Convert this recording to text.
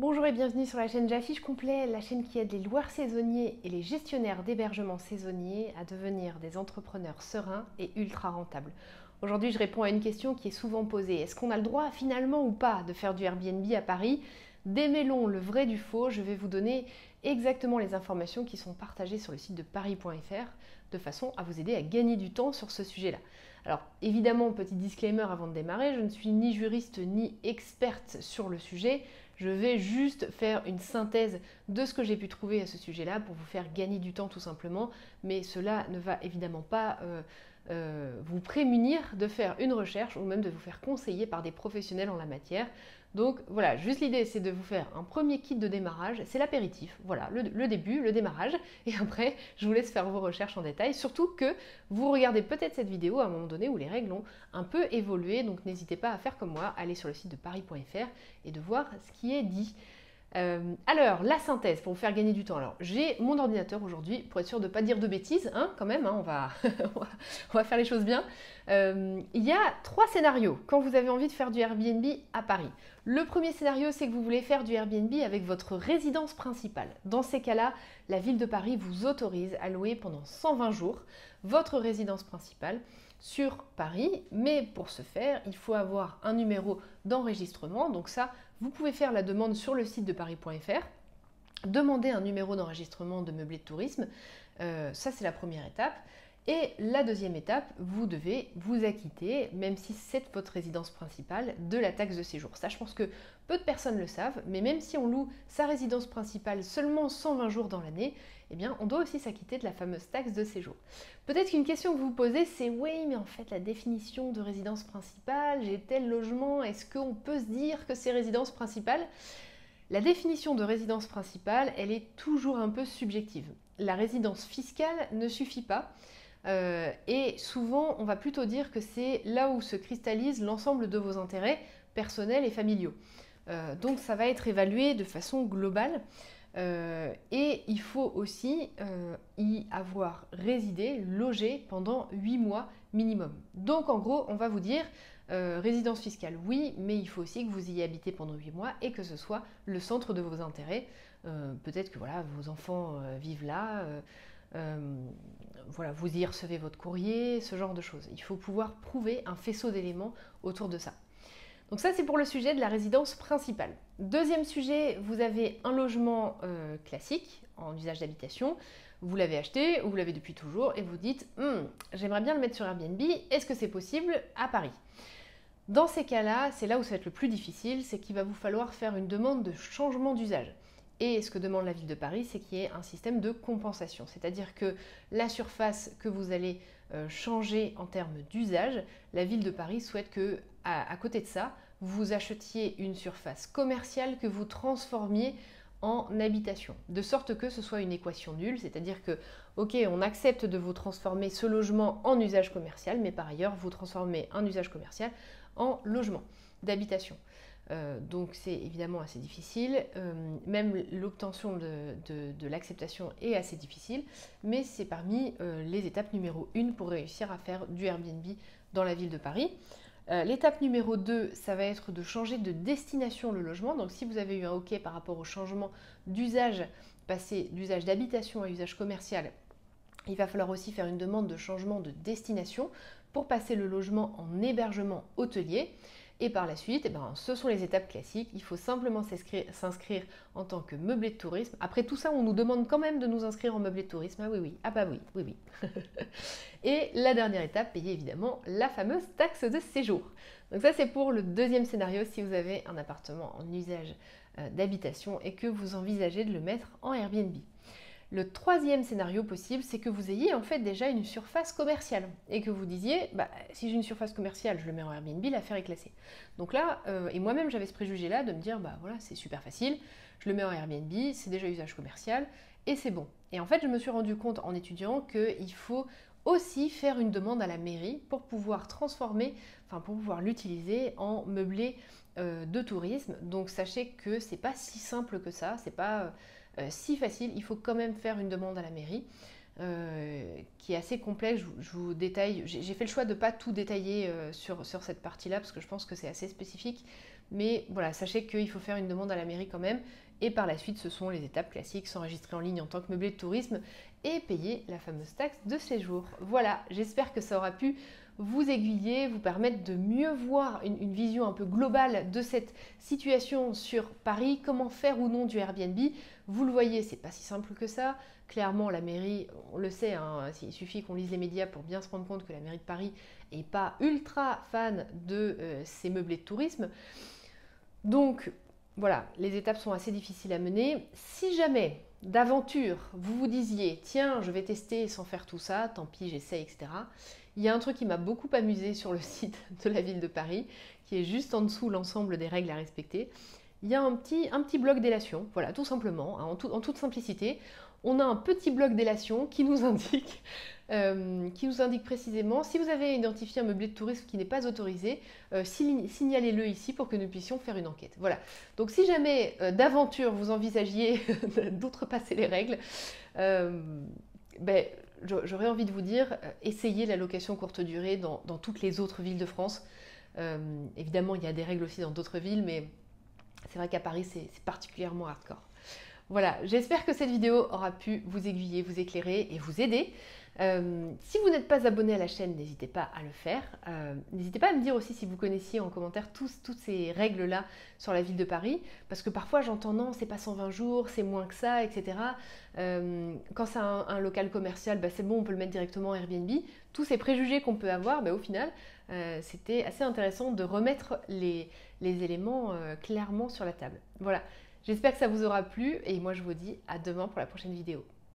Bonjour et bienvenue sur la chaîne J'affiche complet, la chaîne qui aide les loueurs saisonniers et les gestionnaires d'hébergement saisonnier à devenir des entrepreneurs sereins et ultra rentables. Aujourd'hui, je réponds à une question qui est souvent posée. Est-ce qu'on a le droit finalement ou pas de faire du Airbnb à Paris? Démêlons le vrai du faux. Je vais vous donner exactement les informations qui sont partagées sur le site de paris.fr de façon à vous aider à gagner du temps sur ce sujet-là. Alors évidemment, petit disclaimer avant de démarrer, je ne suis ni juriste ni experte sur le sujet. Je vais juste faire une synthèse de ce que j'ai pu trouver à ce sujet-là pour vous faire gagner du temps tout simplement, mais cela ne va évidemment pas vous prémunir de faire une recherche ou même de vous faire conseiller par des professionnels en la matière. Donc voilà, juste l'idée c'est de vous faire un premier kit de démarrage, c'est l'apéritif, voilà, le début, le démarrage, et après je vous laisse faire vos recherches en détail, surtout que vous regardez peut-être cette vidéo à un moment donné où les règles ont un peu évolué, donc n'hésitez pas à faire comme moi, aller sur le site de paris.fr et de voir ce qui est dit. Alors, la synthèse pour vous faire gagner du temps. Alors, j'ai mon ordinateur aujourd'hui pour être sûr de ne pas dire de bêtises, hein, quand même, hein, on va faire les choses bien. Il y a 3 scénarios quand vous avez envie de faire du Airbnb à Paris. Le premier scénario, c'est que vous voulez faire du Airbnb avec votre résidence principale. Dans ces cas-là, la ville de Paris vous autorise à louer pendant 120 jours votre résidence principale sur Paris, mais pour ce faire, il faut avoir un numéro d'enregistrement. Donc ça, vous pouvez faire la demande sur le site de paris.fr, demander un numéro d'enregistrement de meublé de tourisme. Ça, c'est la première étape. Et la deuxième étape, vous devez vous acquitter, même si c'est votre résidence principale, de la taxe de séjour. Ça, je pense que peu de personnes le savent, mais même si on loue sa résidence principale seulement 120 jours dans l'année, eh bien, on doit aussi s'acquitter de la fameuse taxe de séjour. Peut-être qu'une question que vous vous posez, c'est oui, mais en fait, la définition de résidence principale, j'ai tel logement, est-ce qu'on peut se dire que c'est résidence principale? La définition de résidence principale, elle est toujours un peu subjective. La résidence fiscale ne suffit pas. Et souvent, on va plutôt dire que c'est là où se cristallise l'ensemble de vos intérêts personnels et familiaux. Donc ça va être évalué de façon globale. Et il faut aussi y avoir résidé, logé pendant 8 mois minimum. Donc en gros, on va vous dire résidence fiscale, oui, mais il faut aussi que vous y habitez pendant 8 mois et que ce soit le centre de vos intérêts. Peut-être que voilà, vos enfants vivent là. Voilà, vous y recevez votre courrier, ce genre de choses. Il faut pouvoir prouver un faisceau d'éléments autour de ça. Donc ça, c'est pour le sujet de la résidence principale. Deuxième sujet, vous avez un logement classique en usage d'habitation. Vous l'avez acheté ou vous l'avez depuis toujours et vous dites j'aimerais bien le mettre sur Airbnb, est-ce que c'est possible à Paris? Dans ces cas-là, c'est là où ça va être le plus difficile, c'est qu'il va vous falloir faire une demande de changement d'usage. Et ce que demande la ville de Paris, c'est qu'il y ait un système de compensation. C'est-à-dire que la surface que vous allez changer en termes d'usage, la ville de Paris souhaite que, à côté de ça, vous achetiez une surface commerciale que vous transformiez en habitation. De sorte que ce soit une équation nulle, c'est-à-dire que, ok, on accepte de vous transformer ce logement en usage commercial, mais par ailleurs, vous transformez un usage commercial en logement d'habitation. Donc c'est évidemment assez difficile, même l'obtention de l'acceptation est assez difficile, mais c'est parmi les étapes numéro 1 pour réussir à faire du Airbnb dans la ville de Paris. L'étape numéro 2, ça va être de changer de destination le logement. Donc si vous avez eu un OK par rapport au changement d'usage, passer d'usage d'habitation à usage commercial, il va falloir aussi faire une demande de changement de destination pour passer le logement en hébergement hôtelier. Et par la suite, ce sont les étapes classiques. Il faut simplement s'inscrire en tant que meublé de tourisme. Après tout ça, on nous demande quand même de nous inscrire en meublé de tourisme. Ah oui, oui. Ah bah oui, oui, oui. Et la dernière étape, payer évidemment la fameuse taxe de séjour. Donc ça, c'est pour le deuxième scénario si vous avez un appartement en usage d'habitation et que vous envisagez de le mettre en Airbnb. Le troisième scénario possible, c'est que vous ayez en fait déjà une surface commerciale et que vous disiez, si j'ai une surface commerciale, je le mets en Airbnb, l'affaire est classée. Donc là, et moi-même j'avais ce préjugé-là de me dire, voilà, c'est super facile, je le mets en Airbnb, c'est déjà usage commercial et c'est bon. Et en fait, je me suis rendu compte en étudiant qu'il faut aussi faire une demande à la mairie pour pouvoir transformer, pour pouvoir l'utiliser en meublé de tourisme. Donc sachez que c'est pas si simple que ça, c'est pas si facile, il faut quand même faire une demande à la mairie qui est assez complexe. Je vous détaille, j'ai fait le choix de ne pas tout détailler sur cette partie-là parce que je pense que c'est assez spécifique, Mais voilà, sachez qu'il faut faire une demande à la mairie quand même. Et par la suite, ce sont les étapes classiques, s'enregistrer en ligne en tant que meublé de tourisme et payer la fameuse taxe de séjour. Voilà, j'espère que ça aura pu vous aiguiller, vous permettre de mieux voir une vision un peu globale de cette situation sur Paris, comment faire ou non du Airbnb. Vous le voyez, c'est pas si simple que ça. Clairement, la mairie, on le sait, hein, il suffit qu'on lise les médias pour bien se rendre compte que la mairie de Paris n'est pas ultra fan de ces meublés de tourisme. Donc, voilà, les étapes sont assez difficiles à mener. Si jamais, d'aventure, vous vous disiez « Tiens, je vais tester sans faire tout ça, tant pis, j'essaie, etc. » Il y a un truc qui m'a beaucoup amusé sur le site de la ville de Paris, qui est juste en dessous l'ensemble des règles à respecter. Il y a un petit bloc délation, voilà, tout simplement, hein, en toute simplicité. On a un petit bloc délation qui nous indique précisément si vous avez identifié un meublé de tourisme qui n'est pas autorisé, signalez-le ici pour que nous puissions faire une enquête. Voilà. Donc si jamais d'aventure vous envisagiez d'outrepasser les règles, j'aurais envie de vous dire, essayez la location courte durée dans toutes les autres villes de France. Évidemment, il y a des règles aussi dans d'autres villes, mais c'est vrai qu'à Paris, c'est particulièrement hardcore. Voilà, j'espère que cette vidéo aura pu vous aiguiller, vous éclairer et vous aider. Si vous n'êtes pas abonné à la chaîne, n'hésitez pas à le faire. N'hésitez pas à me dire aussi si vous connaissiez en commentaire toutes ces règles-là sur la ville de Paris, parce que parfois j'entends non, c'est pas 120 jours, c'est moins que ça, etc. Quand c'est un local commercial, c'est bon, on peut le mettre directement en Airbnb. Tous ces préjugés qu'on peut avoir, au final, c'était assez intéressant de remettre les éléments clairement sur la table. Voilà. J'espère que ça vous aura plu et moi je vous dis à demain pour la prochaine vidéo.